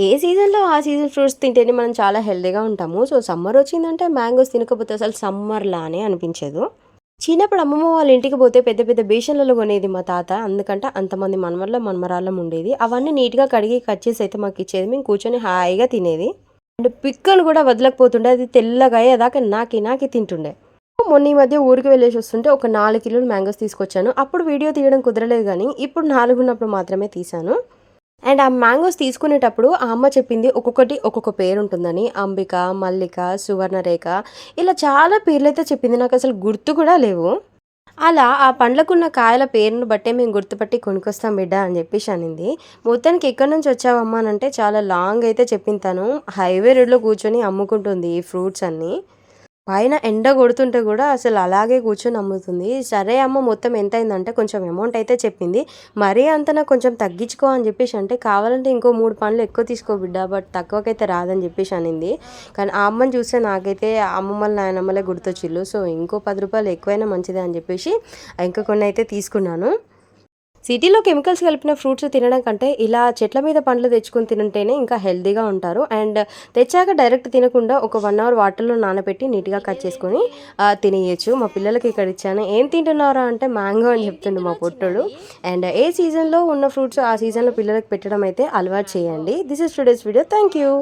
ఏ సీజన్‌లో ఆ season fruits తింటేనే మనం చాలా హెల్తీగా ఉంటాము. సో, సమ్మర్ వచ్చిందంటే మ్యాంగోస్ తినకపోతే అసలు సమ్మర్‌లానే అనిపించదు. చిన్నప్పుడు అమ్మమ్మ వాళ్ళ ఇంటికి పోతే పెద్ద పెద్ద బేషన్‌లలో కొనేది మా తాత. అందుకంటే అంతమంది మనవళ్ళం, మనమరాళ్ళం ఉండేది. అవన్నీ నీట్‌గా కడిగి కట్ చేసి అయితే మాకిచ్చేది. మేము కూర్చొని హాయిగా తినేది. అండ్ పిక్కలు కూడా వదలకపోతుండే. అది తెల్లగా అయ్యేదాకా నాకి నాకి తింటుండే. మొన్న ఈ మధ్య ఊరికి వెళ్ళేసి వస్తుంటే ఒక 4 కిలోలు మ్యాంగోస్ తీసుకొచ్చాను. అప్పుడు వీడియో తీయడం కుదరలేదు గానీ, ఇప్పుడు 4 ఉన్నప్పుడు మాత్రమే తీశాను. అండ్ ఆ మ్యాంగోస్ తీసుకునేటప్పుడు ఆ అమ్మ చెప్పింది ఒక్కొక్కటి ఒక్కొక్క పేరుంటుందని. అంబిక, మల్లిక, సువర్ణరేఖ ఇలా చాలా పేర్లైతే చెప్పింది. నాకసలు గుర్తు కూడా లేవు. అలా ఆ పండ్లకున్న కాయల పేరును బట్టే మేము గుర్తుపట్టి కొనుక్కొస్తాం బిడ్డ అని జెప్పేసి అనింది. మొత్తానికి ఎక్కడి నుంచి వచ్చావమ్మా అనంటే చాలా లాంగ్ అయితే చెప్పింది తను. హైవే రోడ్‌లో కూర్చొని అమ్ముకుంటుంది ఈ ఫ్రూట్స్ అన్నీ. పైన ఎండ కొడుతుంటే గూడా అసలు అలాగే కూర్చొని అమ్ముతుంది. సరే అమ్మ మొత్తం ఎంతయిందంటే కొంచెం అమౌంట్ అయితే చెప్పింది. మరీ అంత నాకు కొంచెం తగ్గించుకో అని జెప్పేసి అంటే, కావాలంటే ఇంకో 3 పండ్లు ఎక్కువ తీసుకో బిడ్డ బట్ తక్కువకైతే రాదని జెప్పేసి అనింది. కానీ ఆ అమ్మని చూస్తే నాకైతే అమ్మమ్మలు, నాయనమ్మలే గుర్తొచ్చిల్లు. సో, ఇంకో రూ. 10 ఎక్కువైనా మంచిదే అని జెప్పేసి ఇంకా కొన్నయితే తీసుకున్నాను. సిటీలో కెమికల్స్ కలిపిన ఫ్రూట్స్ తినడం కంటే, ఇలా చెట్ల మీద పండ్లు తెచ్చుకొని తినుంటేనే ఇంకా హెల్తీగా ఉంటారు. అండ్ తెచ్చాక డైరెక్ట్ తినకుండా ఒక 1 అవర్ వాటర్‌లో నానబెట్టి నీట్‌గా కట్ చేసుకొని తినేయొచ్చు. మా పిల్లలకి ఇక్కడ ఇచ్చాను. "ఏం తింటున్నావురా" అంటే మ్యాంగో అని చెప్తుండు మా పొట్టోడు. అండ్ ఏ సీజన్‌లో ఉన్న ఫ్రూట్స్ ఆ సీజన్‌లో పిల్లలకి పెట్టడం అయితే అలవాటు చేయండి. This is today's video. Thank you.